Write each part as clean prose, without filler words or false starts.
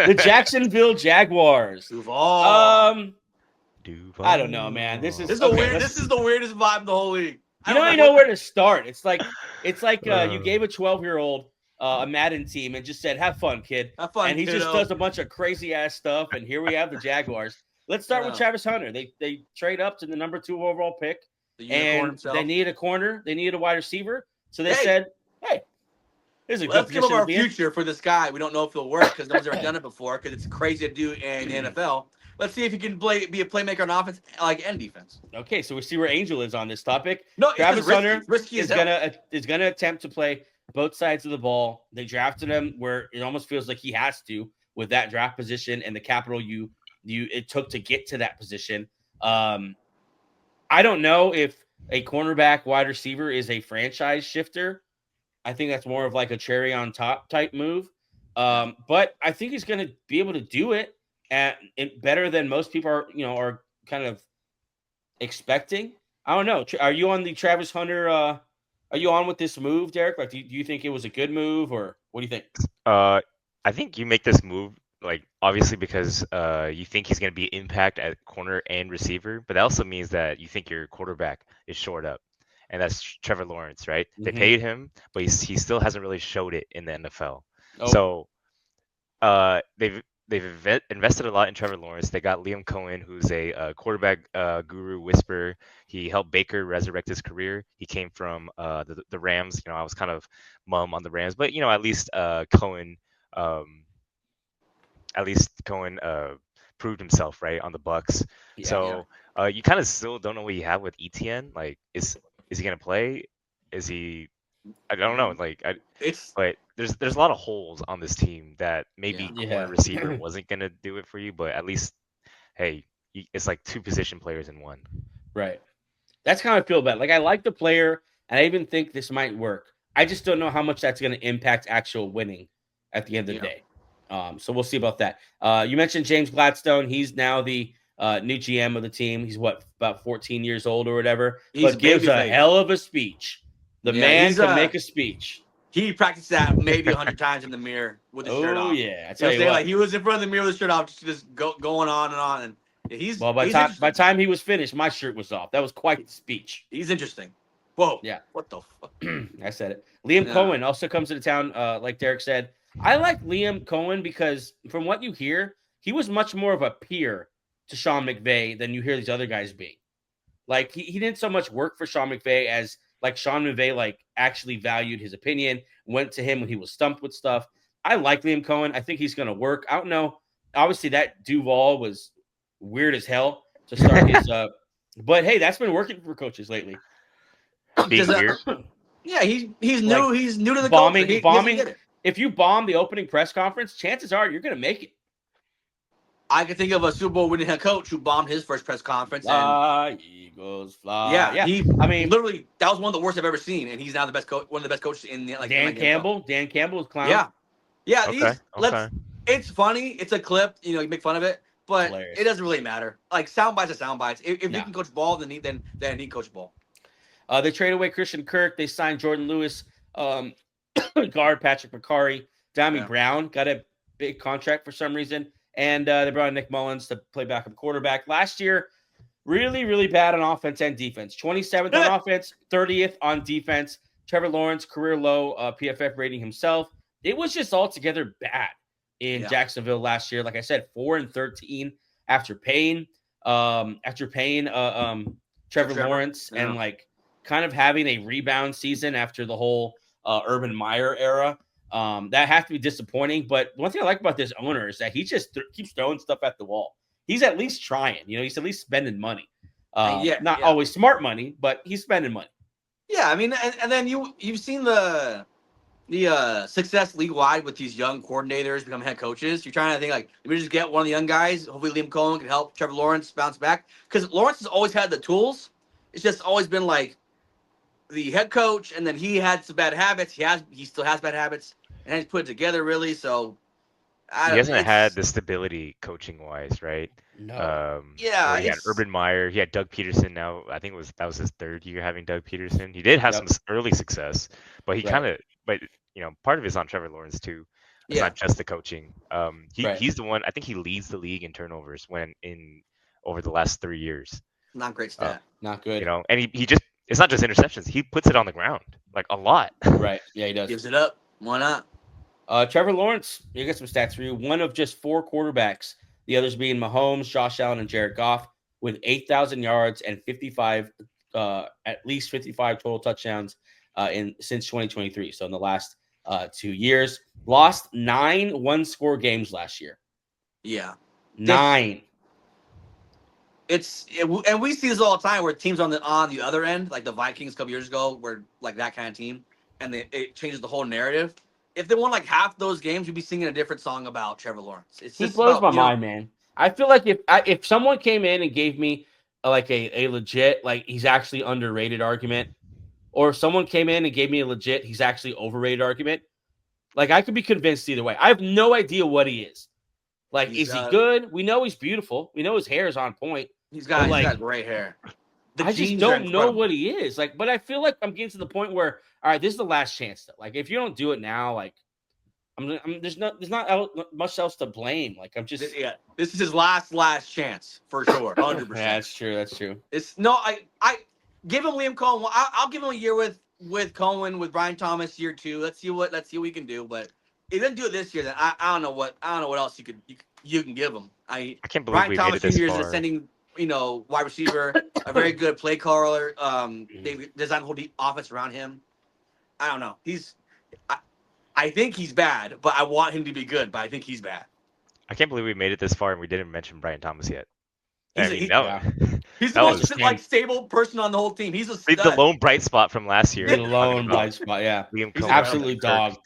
The Jacksonville Jaguars. Duval. I don't know, man. This This is is the okay. weird. This is the weirdest vibe in the whole league. You don't even know where to start. It's like you gave a 12-year-old a Madden team and just said, "Have fun, kid." Have fun, And he kiddo. just does a bunch of crazy ass stuff. And here we have the Jaguars. Let's start with Travis Hunter. They trade up to the number 2 overall pick, and they need a corner. They needed a wide receiver, so they said, "Hey, this is a good Let's give up position to our be in." future for this guy. We don't know if it'll work because no one's ever done it before. Because it's crazy to do in the NFL. Let's see if he can be a playmaker on offense and defense. Okay, so we see where Angel is on this topic. No, Travis Hunter risky is gonna attempt to play both sides of the ball. They drafted him where it almost feels like he has to with that draft position and the capital it took to get to that position. I don't know if a cornerback wide receiver is a franchise shifter. I think that's more of like a cherry on top type move. But I think he's going to be able to do it better than most people are kind of expecting. I don't know. Are you on the Travis Hunter? Are you on with this move, Derek? Like, do you think it was a good move, or what do you think? I think you make this move obviously because you think he's going to be impact at corner and receiver, but that also means that you think your quarterback is shored up, and that's Trevor Lawrence, right? Mm-hmm. They paid him, but he still hasn't really showed it in the NFL. Oh. So they've invested a lot in Trevor Lawrence. They got Liam Cohen, who's a quarterback guru whisperer. He helped Baker resurrect his career. He came from the Rams. I was kind of mum on the Rams, but at least Cohen. At least Cohen proved himself right on the Bucks. Yeah, you kind of still don't know what you have with ETN. Like, is he gonna play? Is he? I don't know. But there's a lot of holes on this team that maybe corner receiver wasn't gonna do it for you, but at least, hey, it's like 2 position players in one. Right. That's how I feel about it. Like, I like the player, and I even think this might work. I just don't know how much that's going to impact actual winning at the end of the day. So we'll see about that. You mentioned James Gladstone. He's now the new GM of the team. He's about 14 years old or whatever, but gives a hell of a speech. The man can make a speech. He practiced that maybe 100 times in the mirror with his shirt off. Oh yeah, I tell you what. Like, he was in front of the mirror with his shirt off, just going on and on. And by the time he was finished, my shirt was off. That was quite the speech. He's interesting. Whoa. Yeah. What the fuck? I said it. Liam Cohen also comes into town, like Derek said. I like Liam Cohen because from what you hear, he was much more of a peer to Sean McVay than you hear these other guys being. Like, he didn't so much work for Sean McVay as like Sean McVay actually valued his opinion, went to him when he was stumped with stuff. I like Liam Cohen. I think he's going to work. I don't know. Obviously, that Duval was weird as hell to start his but hey, that's been working for coaches lately. Yeah, he's new. He's new to the bombing. If you bomb the opening press conference, chances are you're going to make it. I can think of a Super Bowl winning head coach who bombed his first press conference. Eagles fly. Yeah. Literally, that was one of the worst I've ever seen, and he's now the best coach, one of the best coaches in the Dan Campbell. Dan Campbell is clown. Yeah. Okay. It's funny. It's a clip. You make fun of it, but it doesn't really matter. Like, sound bites are sound bites. If he can coach ball, then he can coach ball. They trade away Christian Kirk. They signed Jordan Lewis, guard Patrick McCarry. Dami Brown got a big contract for some reason. And they brought in Nick Mullins to play backup quarterback. Last year, really, really bad on offense and defense. 27th on offense, 30th on defense. Trevor Lawrence, career low PFF rating himself. It was just altogether bad in Jacksonville last year. Like I said, 4-13 after paying Trevor Lawrence and kind of having a rebound season after the whole Urban Meyer era. That has to be disappointing. But one thing I like about this owner is that he just keeps throwing stuff at the wall. He's at least trying. He's at least spending money. Not always smart money, but he's spending money. Yeah, I mean, and then you've seen the success league-wide with these young coordinators become head coaches. You're trying to think, let me just get one of the young guys. Hopefully Liam Cohen can help Trevor Lawrence bounce back. Because Lawrence has always had the tools. It's just always been the head coach, and then he had some bad habits. He still has bad habits, and he's put it together really. So he hasn't had the stability coaching wise, right? No. He had Urban Meyer. He had Doug Peterson. Now I think that was his 3rd year having Doug Peterson. He did have some early success, but he part of it is on Trevor Lawrence too. It's Yeah. not just the coaching. Right. He's the one. I think he leads the league in turnovers over the last 3 years. Not great stat. Not good. And he just it's not just interceptions. He puts it on the ground like a lot. Right. Yeah, he does. Gives it up. Why not? Trevor Lawrence, you got some stats for you. One of just 4 quarterbacks, the others being Mahomes, Josh Allen, and Jared Goff, with 8,000 yards and 55, at least 55 total touchdowns since 2023. So in the last 2 years, lost 9 one-score games last year. Yeah. 9. And we see this all the time where teams on the other end, like the Vikings a couple years ago, were like that kind of team, and it changes the whole narrative. If they won like half those games, you'd be singing a different song about Trevor Lawrence. It's He just blows about, my mind, man. I feel like if someone came in and gave me like a legit, like he's actually underrated argument, or if someone came in and gave me a legit, he's actually overrated argument, like I could be convinced either way. I have no idea what he is. Like, is he good? We know he's beautiful. We know his hair is on point. He's got like, gray hair. I just don't know what he is. Like, but I feel like I'm getting to the point where, all right, this is the last chance. Though. Like, if you don't do it now, like, there's not much else to blame. Like, I'm just This is his last chance for sure, 100%. That's true. That's true. I give him Liam Cohen. I'll give him a year with Cohen, with Brian Thomas, year 2. Let's see what we can do. But if he doesn't do it this year, then I don't know what else you can give him. I can't believe Brian we Thomas made it this Jr. is far. ascending, wide receiver, a very good play caller. They designed a whole deep offense around him. I don't know. I think he's bad, but I want him to be good. But I think he's bad. I can't believe we made it this far and we didn't mention Brian Thomas yet. He's He's the most stable person on the whole team. He's the lone bright spot from last year. The lone bright spot, yeah. Liam He's Cohen absolutely dog.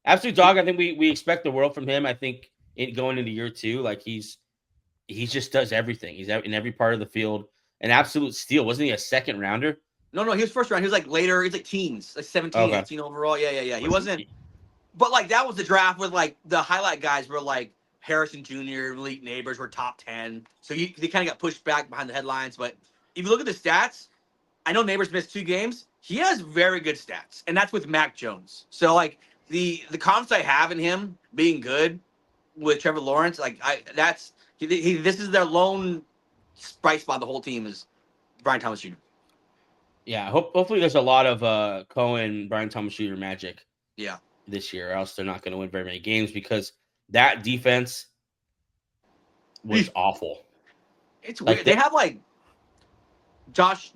Absolute dog. I think we expect the world from him. I think going into year 2, like he just does everything. He's out in every part of the field. An absolute steal. Wasn't he a second rounder? No, he was first round. He was like later. He's like teens, like 17, 18 overall. Yeah. He wasn't. But like that was the draft with like the highlight guys were like Harrison Jr., Elite Neighbors were top 10. So they kind of got pushed back behind the headlines. But if you look at the stats, I know Neighbors missed 2 games. He has very good stats, and that's with Mac Jones. So like the confidence I have in him being good with Trevor Lawrence, like this is their lone bright spot. The whole team is Brian Thomas Jr. Yeah, hopefully there's a lot of Cohen, Brian Thomas Jr. magic. Yeah. This year, or else they're not going to win very many games because that defense was awful. It's weird. They have like Josh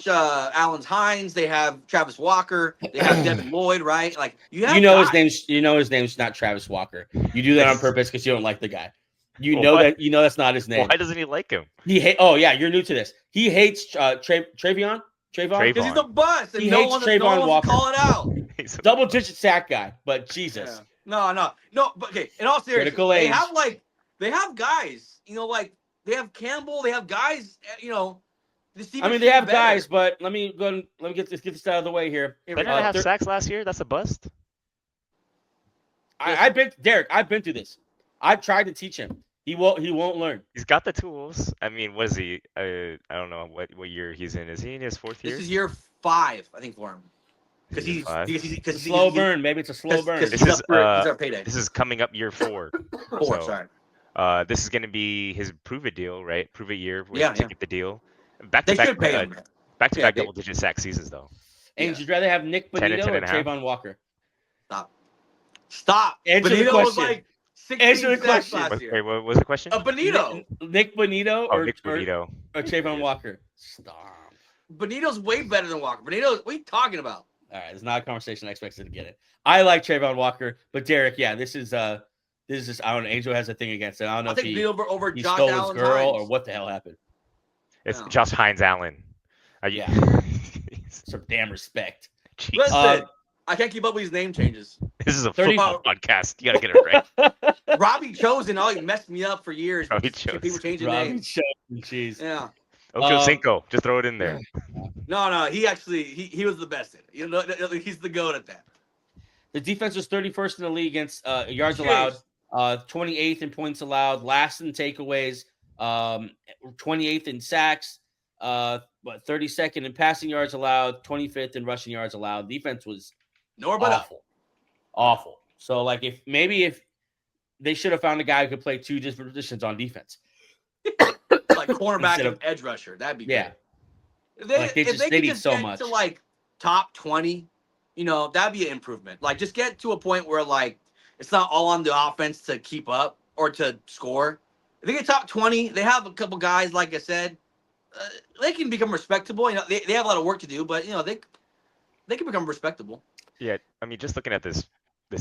Allen's Hines. They have Travis Walker. They have Devin Lloyd. Right? Like his name's. His name's not Travis Walker. You do that on purpose because you don't like the guy. You know that's not his name. Why doesn't he like him? Oh yeah, you're new to this. He hates Trayvon. Because he's a bust. And he hates Trayvon Walker. Call it out. Double-digit sack guy, but Jesus. Yeah. No. But okay, in all seriousness, they have guys. Like they have Campbell. They have guys. They have guys, but let me get this out of the way here. They didn't have sacks last year. That's a bust. I've been through this. I've tried to teach him. He won't learn. He's got the tools. I mean, what is he? I don't know what year he's in. Is he in his 4th year? This is year 5, I think, for him. Because he's slow burn. Maybe it's a slow burn. This is our payday. This is coming up year 4. Sorry. This is going to be his prove it deal, right? Prove it year to get the deal. Back to back double-digit sack seasons, though. And would you rather have Nick Bonito or Trayvon Walker? Stop. Answer the question. Was like Answer the question. Wait, what was the question? Bonito. Nick Bonito or Trayvon Yeah. Walker? Stop. Bonito's way better than Walker. What are you talking about? All right, it's not a conversation I expected to get it. I like Trayvon Walker, but Derek, yeah, this is I don't know. Angel has a thing against it. I don't know if he Josh stole Allen's his girl Hines. or what the hell happened. It's Josh Hines Allen. Yeah. Some damn respect. Listen, I can't keep up with these name changes. This is a football podcast. You gotta get it right. Robbie Chosen, he messed me up for years. People changing names. Jeez. Yeah. Ocho Cinco. Just throw it in there. No. He was the best at it. He's the goat at that. The defense was 31st in the league against yards allowed, 28th in points allowed, last in takeaways, 28th in sacks, 32nd in passing yards allowed, 25th in rushing yards allowed. Defense was awful. So like if they should have found a guy who could play 2 different positions on defense. Like cornerback and edge rusher. That'd be yeah. Good. If they, They could need just so get much to like top 20, that'd be an improvement. Like just get to a point where like it's not all on the offense to keep up or to score. If they get top 20, they have a couple guys, like I said, they can become respectable. They have a lot of work to do, but they can become respectable. Yeah, I mean, just looking at this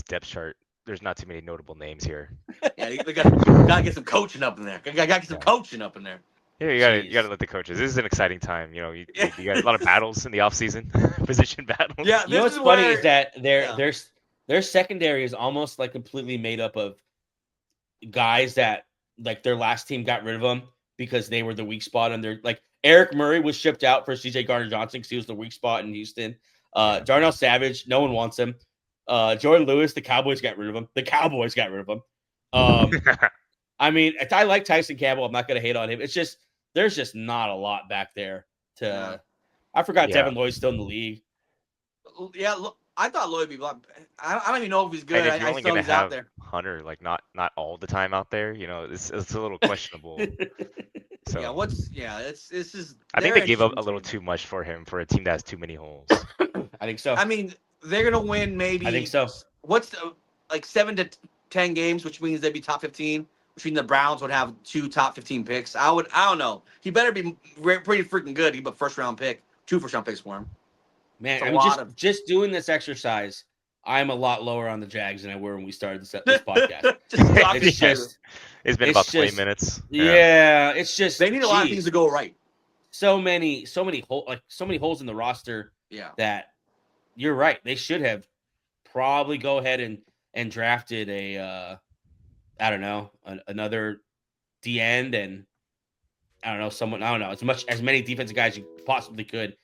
depth chart, there's not too many notable names here. Yeah, they gotta get some coaching up in there. Gotta get some coaching up in there. Yeah, you gotta let the coaches. This is an exciting time. You got a lot of battles in the offseason, position battles. Yeah, you know what's funny is that their secondary is almost like completely made up of guys that like their last team got rid of them because they were the weak spot, and they're like Eric Murray was shipped out for CJ Gardner-Johnson because he was the weak spot in Houston. Darnell Savage, no one wants him. Jordan Lewis, the Cowboys got rid of him. I mean, I like Tyson Campbell. I'm not going to hate on him. It's just there's just not a lot back there. I forgot Devin Lloyd's still in the league. Yeah, look, I thought Lloyd would be. I don't even know if he's good. And if you're only going to have out there. Hunter, like not all the time out there, it's a little questionable. So this is. I think they gave up a little too much for him for a team that has too many holes. I think so. I mean, they're gonna win maybe. I think so. What's like 7 to 10 games, which means they'd be top 15. Which means the Browns would have 2 top 15 picks. I don't know. He better be pretty freaking good. He'd be a 1st-round pick, 2 first-round picks for him. Man, I mean, just doing this exercise, I'm a lot lower on the Jags than I were when we started this podcast. It's been about 20 minutes. Yeah, it's just they need a lot of things to go right. So many holes in the roster. Yeah, that you're right. They should have probably go ahead and drafted another D end and as many defensive guys you possibly could.